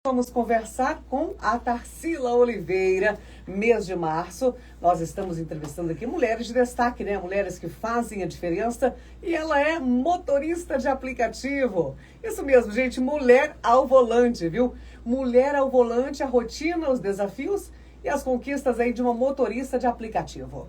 Vamos conversar com a Tarsila Oliveira. Mês de março, nós estamos entrevistando aqui mulheres de destaque, né? Mulheres que fazem a diferença, e ela é motorista de aplicativo. Isso mesmo, gente, mulher ao volante, viu? Mulher ao volante, a rotina, os desafios e as conquistas aí de uma motorista de aplicativo.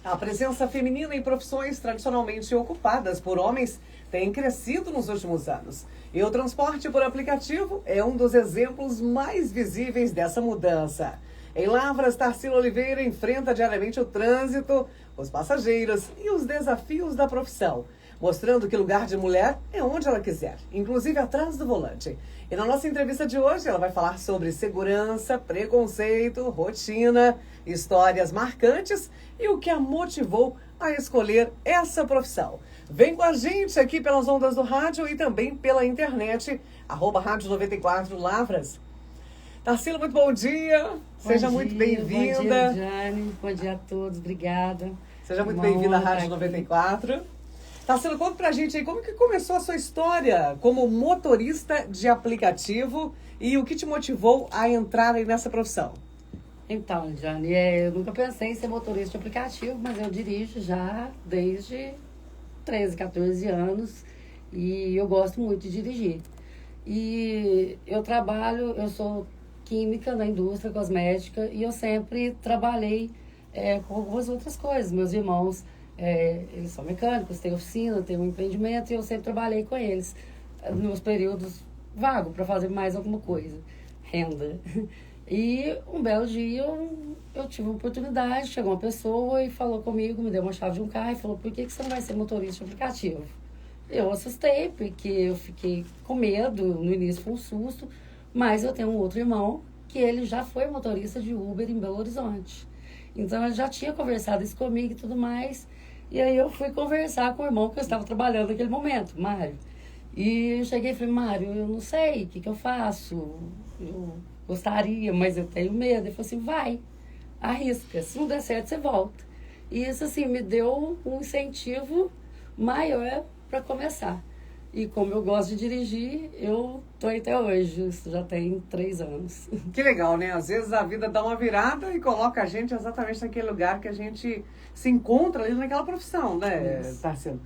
A presença feminina em profissões tradicionalmente ocupadas por homens tem crescido nos últimos anos. E o transporte por aplicativo é um dos exemplos mais visíveis dessa mudança. Em Lavras, Tarsila Oliveira enfrenta diariamente o trânsito, os passageiros e os desafios da profissão, mostrando que lugar de mulher é onde ela quiser, inclusive atrás do volante. E na nossa entrevista de hoje, ela vai falar sobre segurança, preconceito, rotina, histórias marcantes e o que a motivou a escolher essa profissão. Vem com a gente aqui pelas ondas do rádio e também pela internet, @Rádio 94 Lavras. Tarsila, muito bom dia. Seja muito bem-vinda. Bom dia, Jane. Bom dia a todos. Obrigada. Seja muito bem-vinda à Rádio 94. Tarsila, conta pra gente aí como que começou a sua história como motorista de aplicativo e o que te motivou a entrar aí nessa profissão. Então, Jane, eu nunca pensei em ser motorista de aplicativo, mas eu dirijo já desde 13, 14 anos e eu gosto muito de dirigir. E eu sou química na indústria cosmética e eu sempre trabalhei com algumas outras coisas. Meus irmãos, eles são mecânicos, têm oficina, têm um empreendimento e eu sempre trabalhei com eles nos períodos vagos para fazer mais alguma coisa, renda. E um belo dia eu tive uma oportunidade, chegou uma pessoa e falou comigo, me deu uma chave de um carro e falou: por que você não vai ser motorista de aplicativo? Eu assustei, porque eu fiquei com medo, no início foi um susto, mas eu tenho um outro irmão que ele já foi motorista de Uber em Belo Horizonte. Então ele já tinha conversado isso comigo e tudo mais, e aí eu fui conversar com o irmão que eu estava trabalhando naquele momento, Mário. E eu cheguei e falei: Mário, eu não sei o que eu faço, eu gostaria, mas eu tenho medo. Ele falou assim: vai, arrisca, se não der certo você volta. E isso assim me deu um incentivo maior para começar. E como eu gosto de dirigir, eu tô aí até hoje, isso já tem 3 anos. Que legal, né? Às vezes a vida dá uma virada e coloca a gente exatamente naquele lugar que a gente se encontra ali naquela profissão, né, Tarsila?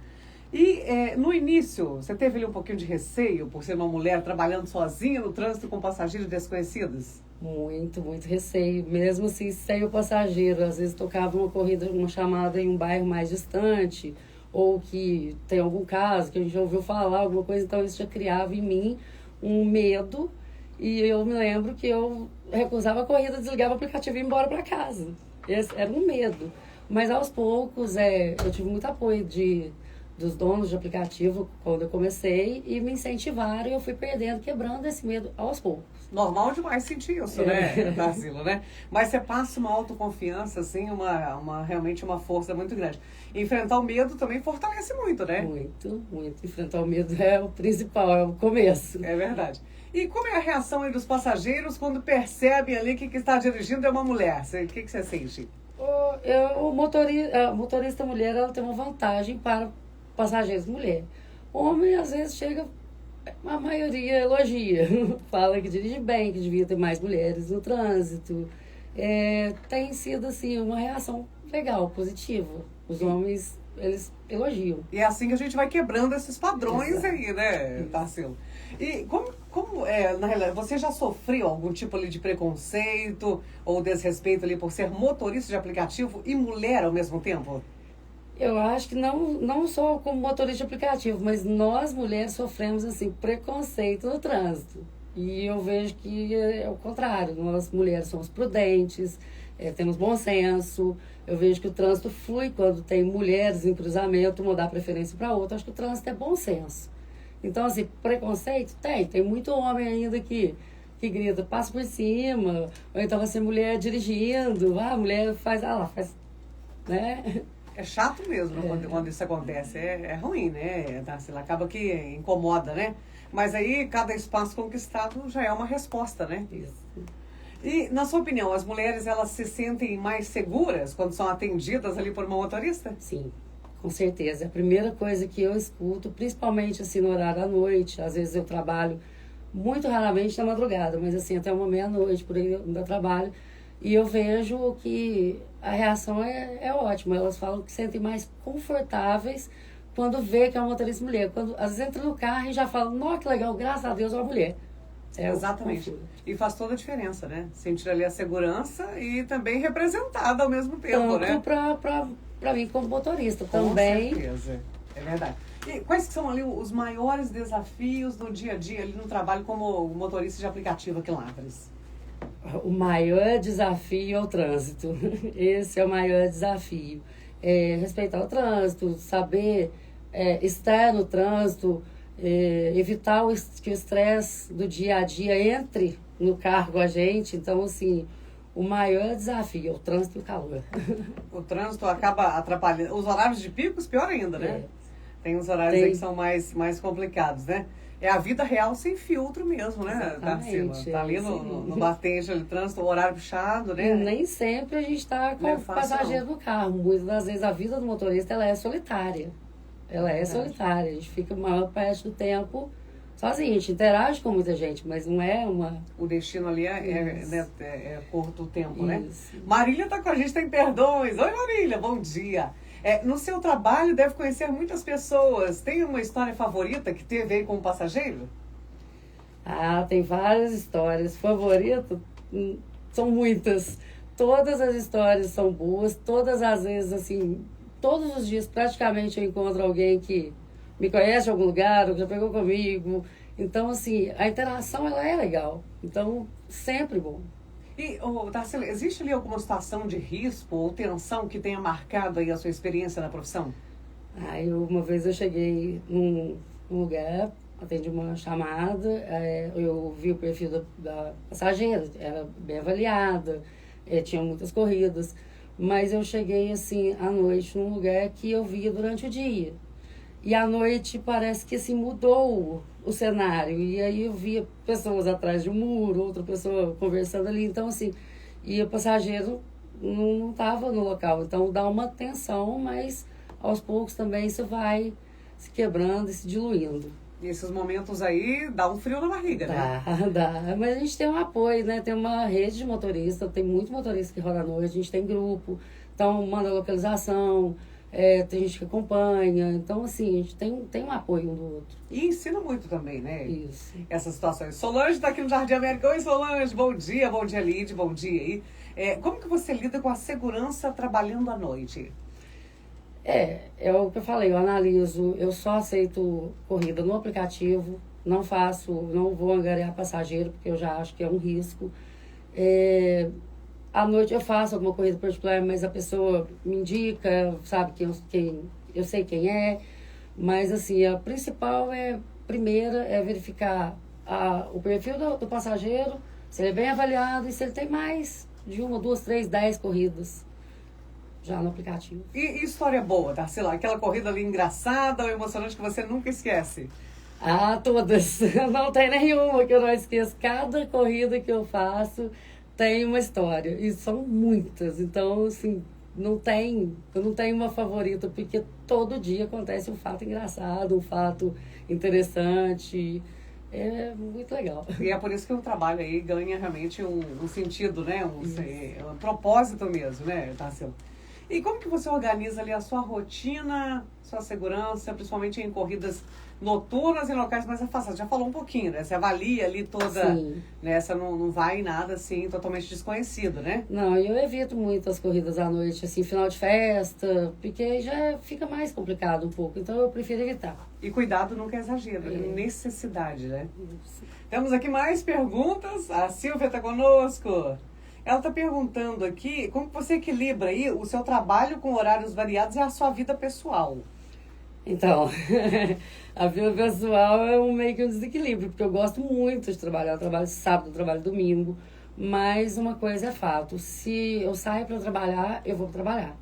E no início, você teve ali um pouquinho de receio por ser uma mulher trabalhando sozinha no trânsito com passageiros desconhecidos? Muito, muito receio. Mesmo assim, sem o passageiro. Às vezes tocava uma corrida, uma chamada em um bairro mais distante, ou que tem algum caso que a gente já ouviu falar, alguma coisa, então isso já criava em mim um medo. E eu me lembro que eu recusava a corrida, desligava o aplicativo e ia embora para casa. Esse era um medo. Mas aos poucos, eu tive muito apoio dos donos de aplicativo quando eu comecei e me incentivaram e eu fui perdendo, quebrando esse medo aos poucos. Normal demais sentir isso, né, Tarsila, né? Mas você passa uma autoconfiança, assim, realmente uma força muito grande. Enfrentar o medo também fortalece muito, né? Muito, muito. Enfrentar o medo é o principal, é o começo. É verdade. E como é a reação aí dos passageiros quando percebem ali que está dirigindo é uma mulher? O que você sente? A motorista mulher, ela tem uma vantagem para passageiros mulher. Homem, às vezes, chega, a maioria elogia. Fala que dirige bem, que devia ter mais mulheres no trânsito. Tem sido, assim, uma reação legal, positiva. Os homens, eles elogiam. E é assim que a gente vai quebrando esses padrões. Exato. Aí, né, Tarsila? E na realidade, você já sofreu algum tipo ali de preconceito ou desrespeito ali por ser motorista de aplicativo e mulher ao mesmo tempo? Eu acho que não só como motorista de aplicativo, mas nós mulheres sofremos assim, preconceito no trânsito. E eu vejo que é o contrário. Nós mulheres somos prudentes, temos bom senso. Eu vejo que o trânsito flui quando tem mulheres em cruzamento, uma dá preferência para outra. Acho que o trânsito é bom senso. Então, assim, preconceito tem muito homem ainda que grita, passa por cima. Ou então assim, mulher dirigindo, a mulher faz, né? É chato mesmo quando isso acontece. É ruim, né, Tarsila? Acaba que incomoda, né? Mas aí, cada espaço conquistado já é uma resposta, né? Isso. E, na sua opinião, as mulheres, elas se sentem mais seguras quando são atendidas ali por uma motorista? Sim, com certeza. A primeira coisa que eu escuto, principalmente assim no horário da noite, às vezes eu trabalho muito raramente na madrugada, mas assim, até uma meia-noite, por aí eu ainda trabalho. E eu vejo que a reação é ótima. Elas falam que se sentem mais confortáveis quando vê que é uma motorista mulher. Quando às vezes entra no carro e já fala, nossa, que legal, graças a Deus é uma mulher. Exatamente. E faz toda a diferença, né? Sentir ali a segurança e também representada ao mesmo tempo, né? Tanto para mim como motorista Com também. Com certeza, é verdade. E quais que são ali os maiores desafios do dia a dia ali no trabalho como motorista de aplicativo aqui em Lavras? O maior desafio é o trânsito. Esse é o maior desafio. Respeitar o trânsito, saber estar no trânsito, evitar que o estresse do dia a dia entre no carro com a gente. Então, assim, o maior desafio é o trânsito e o calor. O trânsito acaba atrapalhando. Os horários de picos, pior ainda, né? Tem uns horários aí que são mais complicados, né? É a vida real sem filtro mesmo, né, Tarsila? Tá ali no batente, ali, trânsito, o horário puxado, né? E nem sempre a gente está com o passageiro no carro. Muitas das vezes a vida do motorista ela é solitária. Ela é solitária. A gente fica a maior parte do tempo sozinho. A gente interage com muita gente, mas não é uma... O destino ali é curto o tempo, né? Marília tá com a gente, tem perdões. Oi, Marília, bom dia. No seu trabalho deve conhecer muitas pessoas. Tem uma história favorita que teve aí como passageiro? Tem várias histórias. Favorito? São muitas. Todas as histórias são boas. Todas as vezes, assim, todos os dias praticamente eu encontro alguém que me conhece de algum lugar, ou que já pegou comigo. Então, assim, a interação ela é legal. Então, sempre bom. E, Tarsila, existe ali alguma situação de risco ou tensão que tenha marcado aí a sua experiência na profissão? Uma vez eu cheguei num lugar, atendi uma chamada, eu vi o perfil da passageira, era bem avaliada, tinha muitas corridas, mas eu cheguei assim à noite num lugar que eu via durante o dia. E à noite parece que assim, mudou o cenário. E aí eu via pessoas atrás de um muro, outra pessoa conversando ali. Então, assim, e o passageiro não estava no local. Então dá uma tensão, mas aos poucos também isso vai se quebrando e se diluindo. E esses momentos aí dá um frio na barriga, né? Dá. Mas a gente tem um apoio, né? Tem uma rede de motorista, tem muito motorista que roda à noite, a gente tem grupo, então manda localização. Tem gente que acompanha, então assim, a gente tem um apoio um do outro. E ensina muito também, né? Isso. Essas situações. Solange está aqui no Jardim América. Oi, Solange, bom dia, Lid, bom dia aí. Como que você lida com a segurança trabalhando à noite? É o que eu falei, eu analiso, eu só aceito corrida no aplicativo, não vou angariar passageiro, porque eu já acho que é um risco. À noite eu faço alguma corrida particular, mas a pessoa me indica, sabe eu sei quem é. Mas assim, a principal primeira é verificar o perfil do passageiro, se ele é bem avaliado e se ele tem mais de 1, 2, 3, 10 corridas já no aplicativo. E história boa, Tarsila? Aquela corrida ali engraçada ou emocionante que você nunca esquece? Todas. Não tem nenhuma que eu não esqueço. Cada corrida que eu faço tem uma história, e são muitas, então, assim, eu não tenho uma favorita, porque todo dia acontece um fato engraçado, um fato interessante, é muito legal. E é por isso que o trabalho aí ganha realmente um sentido, né, um propósito mesmo, né, Tarsila? E como que você organiza ali a sua rotina, sua segurança, principalmente em corridas noturnas em locais mais afastados? Já falou um pouquinho, né? Você avalia ali toda, né? Você não vai em nada assim totalmente desconhecido, né? Não, eu evito muito as corridas à noite, assim, final de festa, porque já fica mais complicado um pouco, então eu prefiro evitar. E cuidado nunca é exagero, é necessidade, né? Temos aqui mais perguntas, a Silvia está conosco. Ela está perguntando aqui como você equilibra aí o seu trabalho com horários variados e a sua vida pessoal. Então, a vida pessoal é meio que um desequilíbrio, porque eu gosto muito de trabalhar. Eu trabalho sábado, eu trabalho domingo, mas uma coisa é fato, se eu saio para trabalhar, eu vou trabalhar.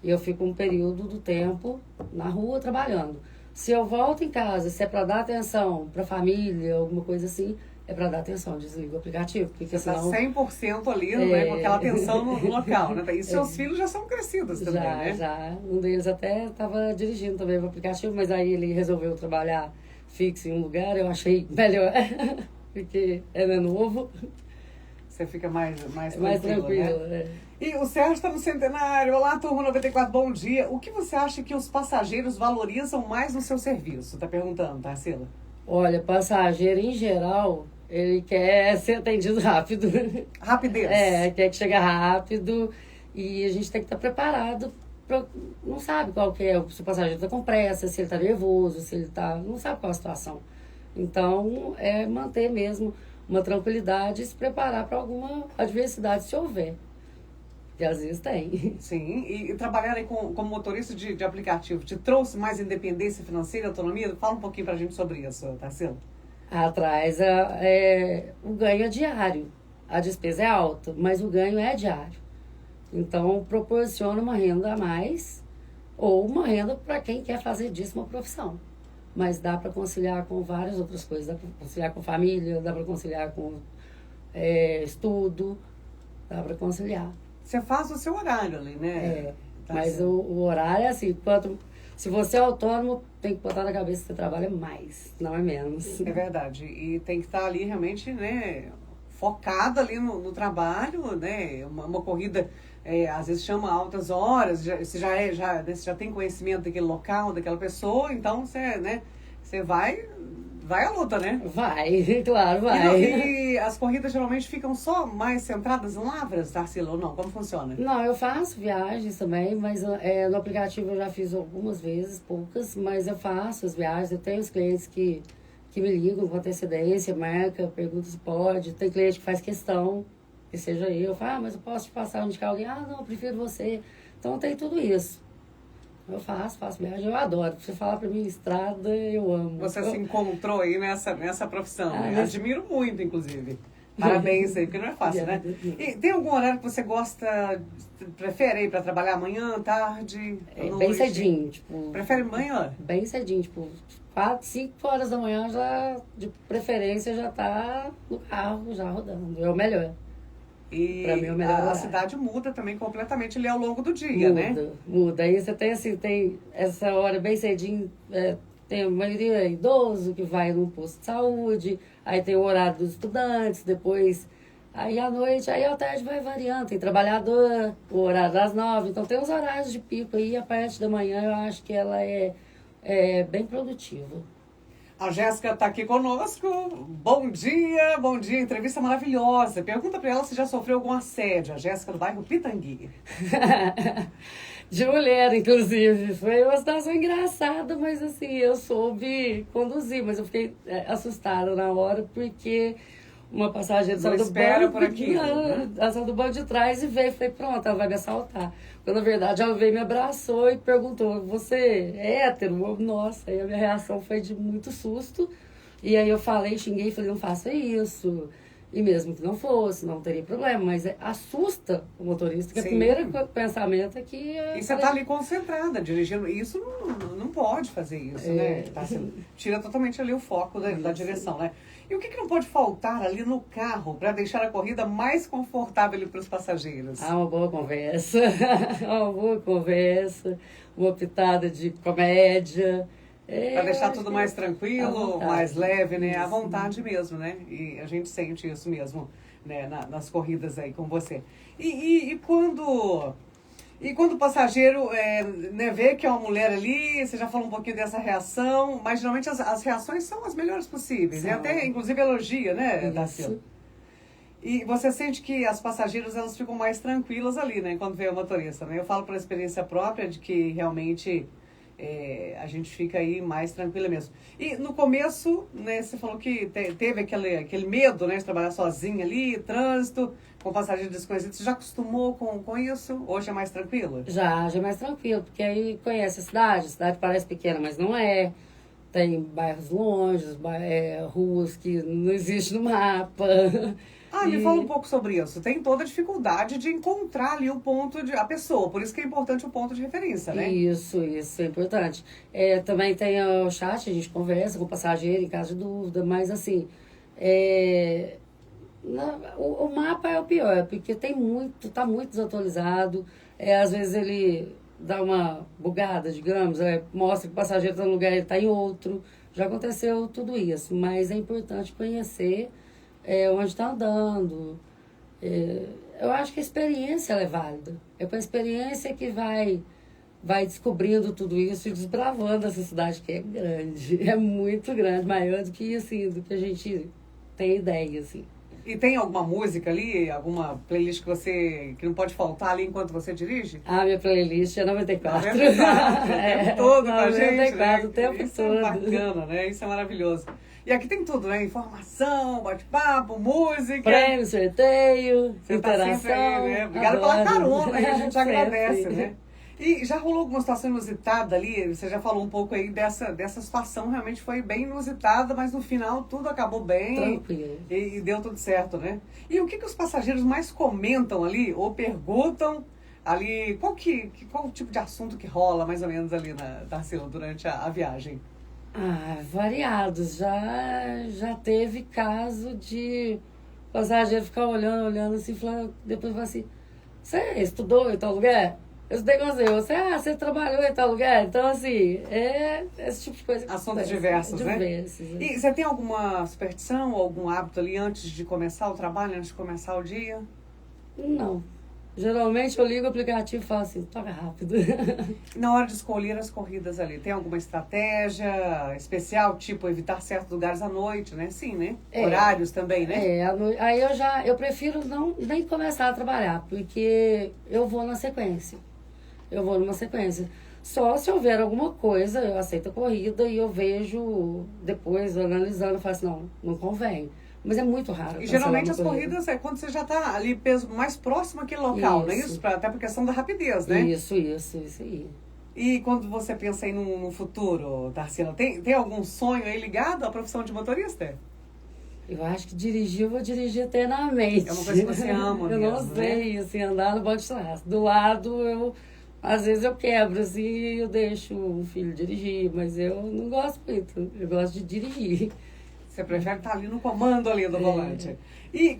E eu fico um período do tempo na rua trabalhando. Se eu volto em casa, se é para dar atenção para a família, alguma coisa assim, é para dar atenção, desliga o aplicativo. Porque você senão... está 100% ali, né, com aquela atenção no local, né? E seus filhos já são crescidos também, né? Já. Um deles até estava dirigindo também o aplicativo, mas aí ele resolveu trabalhar fixo em um lugar, eu achei melhor. porque ela é novo. Você fica mais Mais tranquilo, tranquilo, né? E o Sérgio está no centenário. Olá, turma 94, bom dia. O que você acha que os passageiros valorizam mais no seu serviço? Tá perguntando, Tarsila? Olha, passageiro em geral, ele quer ser atendido rápido. Rapidez. Quer que chegue rápido e a gente tem que estar preparado. Não sabe qual que é, se o passageiro está com pressa, se ele está nervoso, se ele está... Não sabe qual é a situação. Então, é manter mesmo uma tranquilidade e se preparar para alguma adversidade, se houver. Que às vezes tem. Sim, e trabalhar aí como motorista de aplicativo te trouxe mais independência financeira, autonomia? Fala um pouquinho pra gente sobre isso, Tarsila. Atrás, o ganho é diário. A despesa é alta, mas o ganho é diário. Então, proporciona uma renda a mais ou uma renda para quem quer fazer disso uma profissão. Mas dá para conciliar com várias outras coisas. Dá para conciliar com família, dá para conciliar com estudo, dá para conciliar. Você faz o seu horário ali, né? Mas o horário é assim, se você é autônomo, tem que botar na cabeça que você trabalha mais, não é menos. É verdade. E tem que estar ali realmente, né, focada ali no trabalho, né? Uma corrida, às vezes chama altas horas, você já tem conhecimento daquele local, daquela pessoa, então você vai à luta, né? Vai, claro, vai. E as corridas geralmente ficam só mais centradas em Lavras, Tarsila, ou não? Como funciona? Não, eu faço viagens também, mas no aplicativo eu já fiz algumas vezes, poucas, mas eu faço as viagens. Eu tenho os clientes que me ligam com antecedência, marca, pergunta se pode. Tem cliente que faz questão, que seja eu. Falo, mas eu posso te passar onde quer alguém? Ah, não, eu prefiro você. Então tem tudo isso. Eu faço viagem, eu adoro. Você falar pra mim estrada, eu amo. Você se encontrou aí nessa profissão, né? mas... Admiro muito, inclusive. Parabéns aí, porque não é fácil, né? E tem algum horário que você prefere aí pra trabalhar amanhã, tarde, noite? Bem cedinho, tipo... Prefere manhã? Bem cedinho, tipo, 4, 5 horas da manhã já, de preferência, já tá no carro, já rodando. É o melhor. E pra mim, é o melhor a cidade muda também completamente ali ao longo do dia, né? Muda. Aí você tem essa hora bem cedinho, tem a maioria idoso que vai num posto de saúde, aí tem o horário dos estudantes, depois, aí à noite, aí à tarde vai variando, tem trabalhador, o horário das 9, então tem os horários de pico aí, a parte da manhã eu acho que ela é bem produtiva. A Jéssica está aqui conosco. Bom dia, entrevista maravilhosa. Pergunta para ela se já sofreu algum assédio. A Jéssica do bairro Pitangui. De mulher, inclusive. Foi uma situação engraçada, mas assim, eu soube conduzir, mas eu fiquei assustada na hora, porque uma passageira saiu do banco, por aqui, né? Ela saiu do banco de trás e veio. Falei, pronto, ela vai me assaltar. Quando, na verdade, ela veio, me abraçou e perguntou, você é hétero? Nossa, aí a minha reação foi de muito susto. E aí eu xinguei, falei, não faça isso. E mesmo que não fosse, não teria problema. Mas assusta o motorista, que o primeiro pensamento é que... E você está ali concentrada, dirigindo. Isso não pode fazer isso, né? Tira totalmente ali o foco da direção, né? E o que não pode faltar ali no carro para deixar a corrida mais confortável para os passageiros? Uma boa conversa. Uma pitada de comédia. Para deixar tudo mais tranquilo, mais leve, né? À Isso. vontade mesmo, né? E a gente sente isso mesmo, né? Nas corridas aí com você. E quando o passageiro vê que é uma mulher ali, você já falou um pouquinho dessa reação, mas geralmente as reações são as melhores possíveis. E até, inclusive, elogia, né, Tarsila? E você sente que as passageiras, elas ficam mais tranquilas ali, né? Quando vê o motorista, né? Eu falo por experiência própria de que realmente... a gente fica aí mais tranquila mesmo. E no começo, né, você falou que teve aquele medo, né, de trabalhar sozinha ali, trânsito, com passageiro desconhecido. Você já acostumou com isso? Hoje é mais tranquilo? Já é mais tranquilo, porque aí conhece a cidade parece pequena, mas não é. Tem bairros longe, ruas que não existem no mapa. Me fala um pouco sobre isso. Tem toda a dificuldade de encontrar ali a pessoa. Por isso que é importante o ponto de referência, né? Isso é importante. Também tem o chat, a gente conversa com o passageiro em caso de dúvida, mas assim, o mapa é o pior, porque tá muito desatualizado. Às vezes ele dá uma bugada, digamos, mostra que o passageiro está num lugar e ele está em outro. Já aconteceu tudo isso, mas é importante conhecer onde está andando. Eu acho que a experiência ela é válida. É com a experiência que vai descobrindo tudo isso e desbravando essa cidade que é grande. É muito grande, maior do que, assim, do que a gente tem ideia, assim. E tem alguma música ali, alguma playlist que não pode faltar ali enquanto você dirige? Minha playlist é 94. 94, o tempo todo com a gente, 94, né? o tempo Isso todo. é bacana, né? Isso é maravilhoso. E aqui tem tudo, né? Informação, bate-papo, música. Prêmio, sorteio, Você tá sempre aí, né? Obrigada pela carona, aí a gente agradece, né? E já rolou alguma situação inusitada ali? Você já falou um pouco aí dessa situação, realmente foi bem inusitada, mas no final tudo acabou bem. Tranquilo. E deu tudo certo, né? E o que os passageiros mais comentam ali, ou perguntam ali, qual o tipo de assunto que rola mais ou menos ali Tarsila, durante a viagem? Variados. Já teve caso de passageiro ficar olhando assim, falando, depois fala assim, você estudou em tal lugar? Eu estudei com você trabalhou em tal lugar? Então, assim, esse tipo de coisa. Assuntos diversos, né? Diversos. E você tem alguma superstição, algum hábito ali antes de começar o trabalho, antes de começar o dia? Não. Geralmente eu ligo o aplicativo e falo assim, toca rápido. Na hora de escolher as corridas ali, tem alguma estratégia especial, tipo evitar certos lugares à noite, né? Sim, né? Horários também, né? Aí eu prefiro nem começar a trabalhar, porque eu vou na sequência. Eu vou numa sequência. Só se houver alguma coisa, eu aceito a corrida e eu vejo depois, analisando, eu falo assim, não convém. Mas é muito raro. E geralmente as corridas é quando você já está ali mais próximo àquele local, não é isso? Até por questão da rapidez, né? Isso aí. E quando você pensa aí no futuro, Tarsila, tem algum sonho aí ligado à profissão de motorista? Eu acho que eu vou dirigir eternamente. É uma coisa que você ama eu mesmo, não sei, assim, andar no banco de trás. Do lado, às vezes eu quebro, assim, e eu deixo o filho dirigir, mas eu não gosto muito. Eu gosto de dirigir. Você prefere estar ali no comando ali do volante. E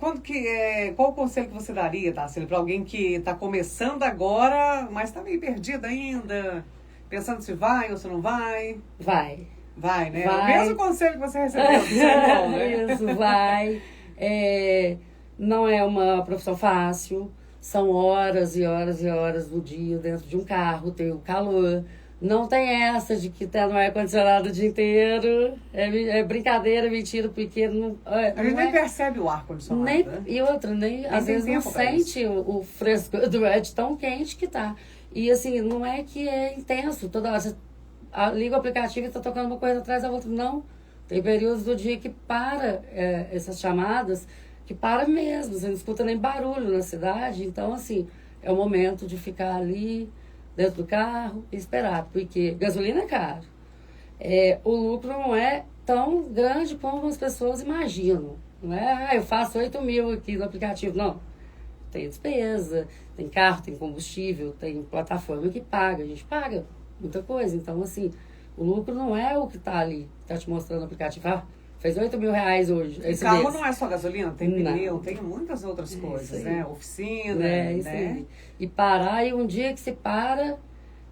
qual o conselho que você daria, Tarsila, para alguém que está começando agora, mas está meio perdido ainda, pensando se vai ou se não vai? Vai, né? Vai. O mesmo conselho que você recebeu do seu irmão, né? Isso, vai. Não é uma profissão fácil. São horas e horas e horas do dia dentro de um carro, tem o calor. Não tem essa de que tá no ar-condicionado o dia inteiro. É brincadeira, mentira, porque não. A gente nem percebe o ar-condicionado. Né? E outra, às vezes não sente o fresco do ar de tão quente que tá. E assim, não é que é intenso. Toda hora você liga o aplicativo e tá tocando uma coisa atrás da outra. Não. Tem períodos do dia que para essas chamadas, que para mesmo. Você não escuta nem barulho na cidade. Então, assim, é o momento de ficar ali dentro do carro e esperar, porque gasolina é caro. O lucro não é tão grande como as pessoas imaginam. Não é, eu faço 8 mil aqui no aplicativo. Não. Tem despesa, tem carro, tem combustível, tem plataforma que paga. A gente paga muita coisa. Então, assim, o lucro não é o que está ali, que está te mostrando no aplicativo. Fez 8 mil reais hoje. O carro não é só gasolina, tem pneu, tem muitas outras coisas, né? Oficina, isso né? Aí. E parar, e um dia que se para,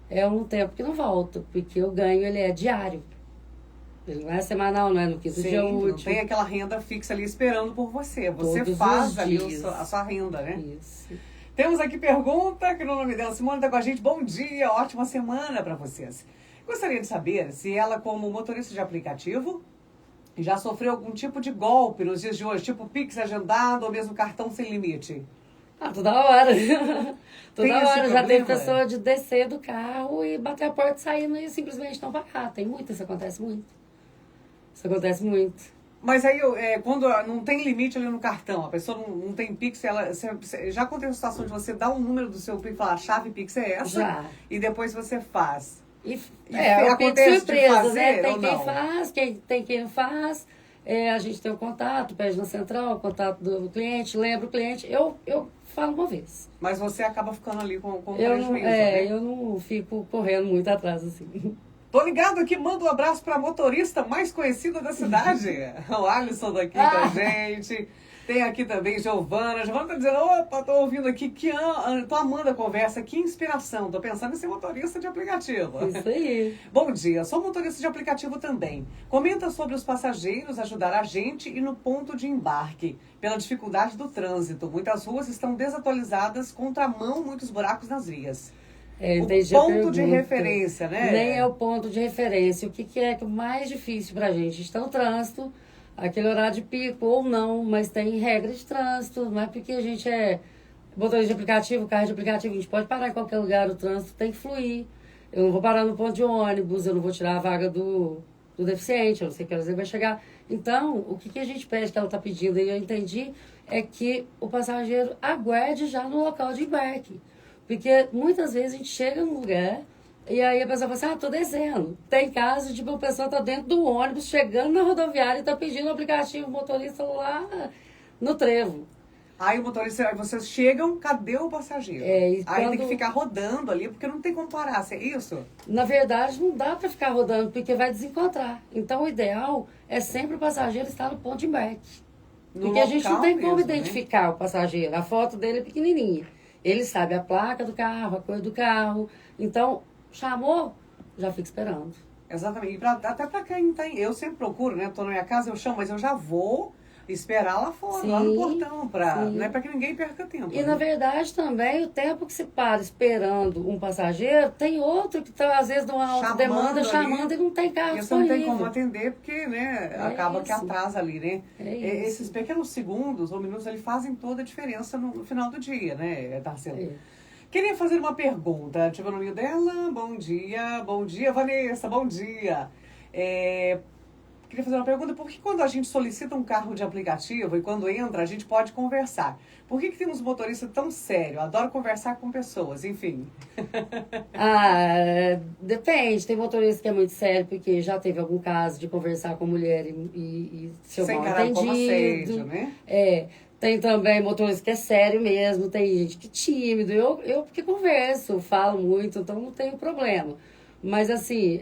é um tempo que não volta, porque o ganho ele é diário. Ele não é semanal, não é no quinto dia útil. Não tem aquela renda fixa ali esperando por você. Você Todos faz ali a sua renda, né? Isso. Temos aqui pergunta, que no nome dela, Simone está com a gente. Bom dia, ótima semana para vocês. Gostaria de saber se ela, como motorista de aplicativo, já sofreu algum tipo de golpe nos dias de hoje, tipo Pix agendado ou mesmo cartão sem limite? Toda hora. Toda hora. Já teve pessoa de descer do carro e bater a porta saindo e simplesmente não pagar. Isso acontece muito. Isso acontece muito. Mas aí, quando não tem limite ali no cartão, a pessoa não tem Pix, já aconteceu a situação de você dar um número do seu Pix e falar, a chave Pix é essa? Já. E depois você faz. O Pix surpresa, né? Tem quem faz. A gente tem o contato, pede na central, o contato do cliente, lembra o cliente. Eu falo uma vez. Mas você acaba ficando ali com prejuízo, né? Eu não fico correndo muito atrás, assim. Tô ligado aqui, manda um abraço pra motorista mais conhecida da cidade. O Alisson daqui com a gente. Tem aqui também Giovana. Giovana tá dizendo, opa, tô ouvindo aqui, tô amando a conversa, que inspiração. Tô pensando em ser motorista de aplicativo. Isso aí. Bom dia, sou motorista de aplicativo também. Comenta sobre os passageiros ajudar a gente e no ponto de embarque, pela dificuldade do trânsito. Muitas ruas estão desatualizadas, contramão, muitos buracos nas vias. O ponto de referência, né? Nem é o ponto de referência. O que é mais difícil pra gente? Está no trânsito, aquele horário de pico ou não, mas tem regra de trânsito. Não é porque a gente é motorista de aplicativo, carro de aplicativo, a gente pode parar em qualquer lugar, o trânsito tem que fluir. Eu não vou parar no ponto de ônibus, eu não vou tirar a vaga do deficiente, eu não sei que horas ele vai chegar. Então, o que a gente pede, que ela está pedindo, e eu entendi, é que o passageiro aguarde já no local de embarque. Porque muitas vezes a gente chega num lugar e aí a pessoa fala assim, tô descendo. Tem casos de uma pessoa tá dentro do ônibus, chegando na rodoviária e tá pedindo o aplicativo, o motorista lá no trevo. Aí o motorista, aí vocês chegam, cadê o passageiro? Aí tem que ficar rodando ali, porque não tem como parar, é isso? Na verdade, não dá para ficar rodando, porque vai desencontrar. Então, o ideal é sempre o passageiro estar no ponto de embarque. Porque a gente não tem como identificar o passageiro. A foto dele é pequenininha. Ele sabe a placa do carro, a cor do carro. Então, chamou, já fica esperando. Exatamente. E até para quem tem... Eu sempre procuro, né? Tô na minha casa, eu chamo, mas eu já vou esperar lá fora, lá no portão, não é para que ninguém perca tempo. E, na verdade, também, o tempo que se para esperando um passageiro, tem outro que está, às vezes, numa alta demanda, chamando e não tem carro disponível. Isso não tem como atender, porque, né, acaba que atrasa ali, né? Esses pequenos segundos ou minutos, eles fazem toda a diferença no final do dia, né, Tarsila? Queria fazer uma pergunta. Tive o nome dela. Bom dia, Vanessa, bom dia. Queria fazer uma pergunta, por que quando a gente solicita um carro de aplicativo e quando entra, a gente pode conversar? Por que temos motorista tão sério? Adoro conversar com pessoas, enfim. Depende. Tem motorista que é muito sério porque já teve algum caso de conversar com mulher e ser mal entendido. Como assédio, né? Tem também motorista que é sério mesmo, tem gente que é tímido. Eu porque converso, falo muito, então não tenho problema. Mas, assim,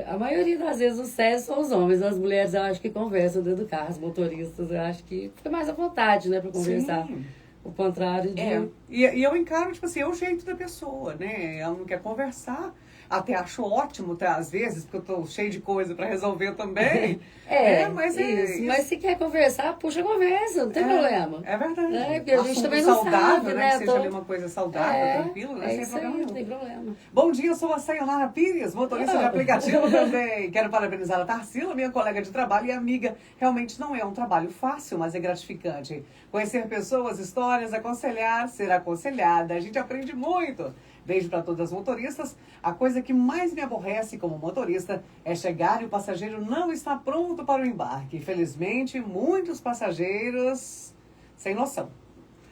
a maioria das vezes os sérios são os homens. As mulheres, eu acho que conversam dentro do carro. Os motoristas, eu acho que fica mais à vontade, né, para conversar. Sim. O contrário de... E eu encaro, tipo assim, é o jeito da pessoa, né? Ela não quer conversar. Até acho ótimo, tá, às vezes, porque eu tô cheio de coisa para resolver também. Mas isso. Mas se quer conversar, puxa a conversa, não tem problema. É verdade. Porque a gente também não saudável, sabe, né? Que seja ali uma coisa saudável, tranquilo, né? Sem problema nenhum. Não tem problema. Bom dia, eu sou a Sayonara Pires, motorista de aplicativo também. Quero parabenizar a Tarsila, minha colega de trabalho e amiga. Realmente não é um trabalho fácil, mas é gratificante. Conhecer pessoas, histórias, aconselhar, ser aconselhada. A gente aprende muito. Beijo para todas as motoristas. A coisa que mais me aborrece como motorista é chegar e o passageiro não está pronto para o embarque. Infelizmente, muitos passageiros sem noção.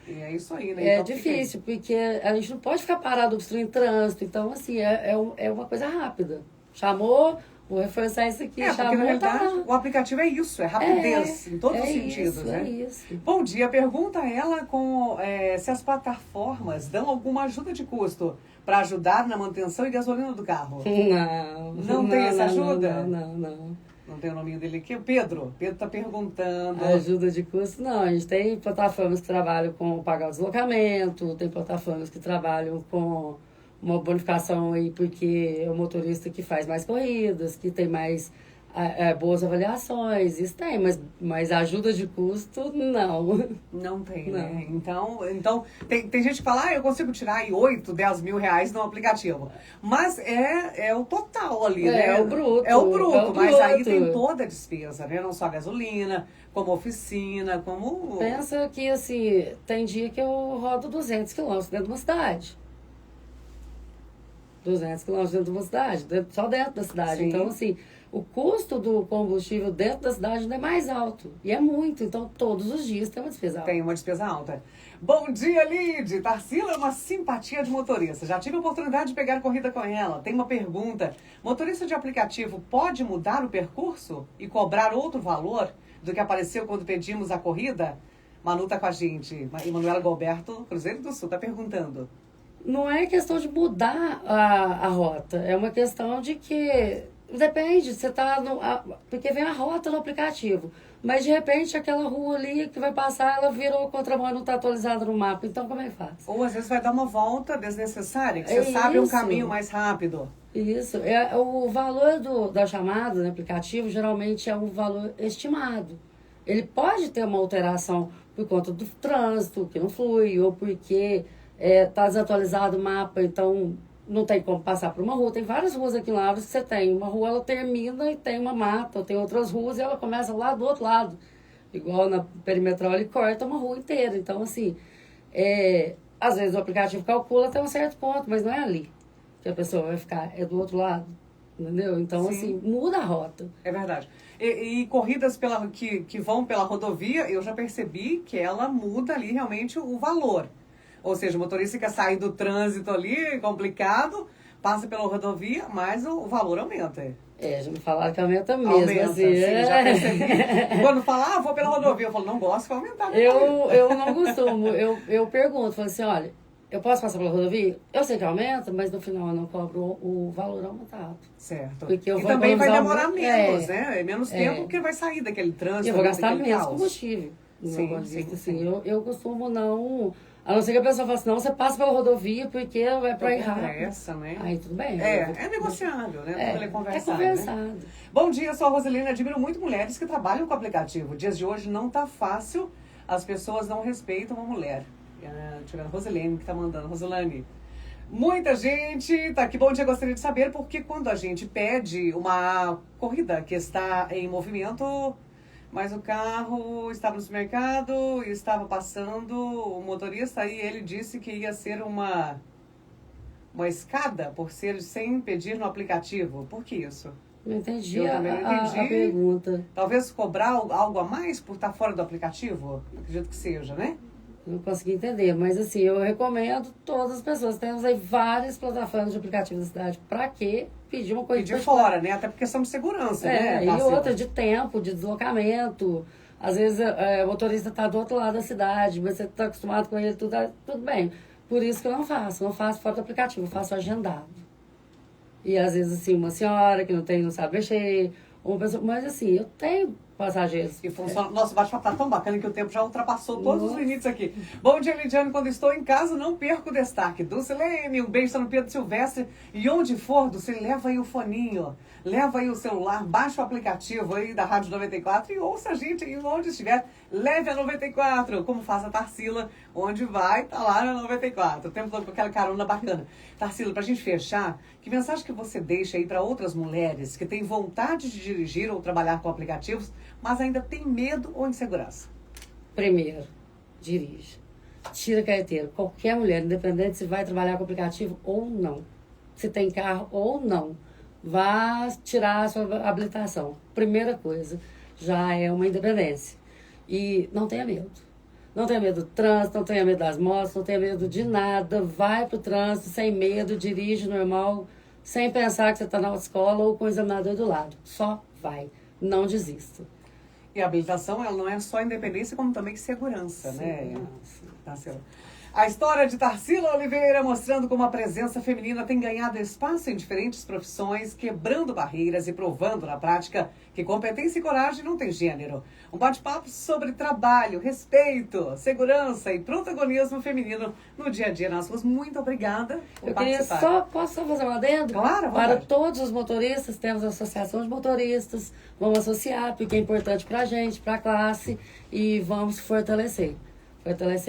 E é isso aí, né? Então, difícil, porque a gente não pode ficar parado obstruindo trânsito. Então, assim, é uma coisa rápida. Chamou, vou reforçar isso aqui. Porque na realidade o aplicativo é isso, é rapidez em todos os sentidos, né? É isso. Bom dia, pergunta ela se as plataformas dão alguma ajuda de custo para ajudar na manutenção e gasolina do carro. Não tem essa ajuda? Não. Não tem o nominho dele aqui? O Pedro está perguntando. Ajuda de custo, não. A gente tem plataformas que trabalham com pagar o deslocamento, tem plataformas que trabalham com uma bonificação aí porque é o motorista que faz mais corridas, que tem mais boas avaliações, isso tem, mas ajuda de custo, não. Não tem, né? Então tem gente que fala, eu consigo tirar aí 8, 10 mil reais no aplicativo. Mas é o total ali, né? É o bruto. Mas aí tem toda a despesa, né? Não só a gasolina, como oficina, como... Pensa que, assim, tem dia que eu rodo 200 quilômetros dentro de uma cidade. 200 quilômetros dentro de uma cidade, só dentro da cidade. Sim. Então, assim, o custo do combustível dentro da cidade não é mais alto. E é muito. Então, todos os dias tem uma despesa alta. Tem uma despesa alta. Bom dia, Lid. Tarsila é uma simpatia de motorista. Já tive a oportunidade de pegar corrida com ela. Tem uma pergunta. Motorista de aplicativo pode mudar o percurso e cobrar outro valor do que apareceu quando pedimos a corrida? Manu tá com a gente. Emanuela Galberto, Cruzeiro do Sul, tá perguntando. Não é questão de mudar a rota. É uma questão de que Depende, você tá porque vem a rota no aplicativo. Mas de repente aquela rua ali que vai passar, ela virou contramão e não está atualizada no mapa. Então como é que faz? Ou às vezes vai dar uma volta desnecessária, que você sabe um caminho mais rápido. Isso. O valor da chamada no aplicativo geralmente é um valor estimado. Ele pode ter uma alteração por conta do trânsito, que não flui, ou porque está desatualizado o mapa, então não tem como passar por uma rua. Tem várias ruas aqui em Lavras que você tem. Uma rua ela termina e tem uma mata, ou tem outras ruas e ela começa lá do outro lado. Igual na perimetral ele corta uma rua inteira. Então, assim, às vezes o aplicativo calcula até um certo ponto, mas não é ali que a pessoa vai ficar, é do outro lado. Entendeu? Então, Sim. assim, muda a rota. É verdade. E corridas que vão pela rodovia, eu já percebi que ela muda ali realmente o valor. Ou seja, o motorista quer sair do trânsito ali, complicado, passa pela rodovia, mas o valor aumenta. Já me falaram que aumenta mesmo. Aumenta, assim, sim, já percebi. Quando fala, vou pela rodovia, eu falo, não gosto, vai aumentar. Eu não costumo. Eu pergunto, falo assim, olha, eu posso passar pela rodovia? Eu sei que aumenta, mas no final eu não cobro o valor aumentado. Certo. Porque eu e vou também vai demorar economizar menos, né? É menos tempo porque vai sair daquele trânsito. Eu vou gastar daquele menos caos. combustível. Sim, Assim, eu costumo não... A não ser que a pessoa fale assim, não, você passa pela rodovia porque vai pra ir rápido. Essa, né? Aí tudo bem. É negociável, né? Tudo é conversado. É conversado. Né? Bom dia, eu sou a Roselene. Admiro muito mulheres que trabalham com aplicativo. Dias de hoje não tá fácil, as pessoas não respeitam a mulher. Deixa eu ver, a Roselene que tá mandando. Roselane, muita gente tá aqui. Bom dia, gostaria de saber porque quando a gente pede uma corrida que está em movimento, mas o carro estava no supermercado e estava passando o motorista e ele disse que ia ser uma escada por ser sem pedir no aplicativo. Por que isso? Não entendi, Eu também não entendi. A pergunta. Talvez cobrar algo a mais por estar fora do aplicativo? Acredito que seja, né? Não consegui entender, mas assim, eu recomendo todas as pessoas. Temos aí várias plataformas de aplicativo da cidade. Pra quê? Pedir uma coisa de fora, né? Até por questão de segurança, né? E outra, de tempo, de deslocamento. Às vezes o motorista está do outro lado da cidade, mas você está acostumado com ele, tudo bem. Por isso que eu não faço fora do aplicativo, eu faço agendado. E às vezes, assim, uma senhora que não sabe mexer, uma pessoa, mas assim, eu tenho passageiros. E funciona. Nossa, o bate-papo tá tão bacana que o tempo já ultrapassou todos os limites aqui. Bom dia, Lidiane. Quando estou em casa, não perco o destaque. Dulcilene, um beijo no Pedro Silvestre. E onde for, Dulcilene, leva aí o foninho, leva aí o celular, baixa o aplicativo aí da Rádio 94 e ouça a gente aí onde estiver. Leve a 94, como faz a Tarsila, onde vai, tá lá na 94. O tempo todo com aquela carona bacana. Tarsila, pra gente fechar, que mensagem que você deixa aí para outras mulheres que têm vontade de dirigir ou trabalhar com aplicativos, mas ainda tem medo ou insegurança? Primeiro, dirige. Tira a carteira. Qualquer mulher, independente se vai trabalhar com aplicativo ou não, se tem carro ou não, vá tirar a sua habilitação. Primeira coisa, já é uma independência. E não tenha medo. Não tenha medo do trânsito, não tenha medo das motos, não tenha medo de nada. Vai pro trânsito sem medo, dirige normal, sem pensar que você está na autoescola ou com o examinador do lado. Só vai. Não desista. E a habilitação, ela não é só independência, como também segurança, né? Tarsila. A história de Tarsila Oliveira mostrando como a presença feminina tem ganhado espaço em diferentes profissões, quebrando barreiras e provando na prática que competência e coragem não tem gênero. Um bate-papo sobre trabalho, respeito, segurança e protagonismo feminino no dia a dia nas ruas. Muito obrigada por participar. Posso só fazer um adendo? Claro, para todos os motoristas, temos a associação de motoristas, vamos associar, porque é importante para a gente, para a classe, e vamos fortalecer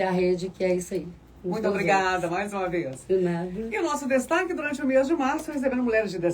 a rede, que é isso aí. Muito obrigada mais uma vez. De nada. E o nosso destaque durante o mês de março, recebendo mulheres de destaque.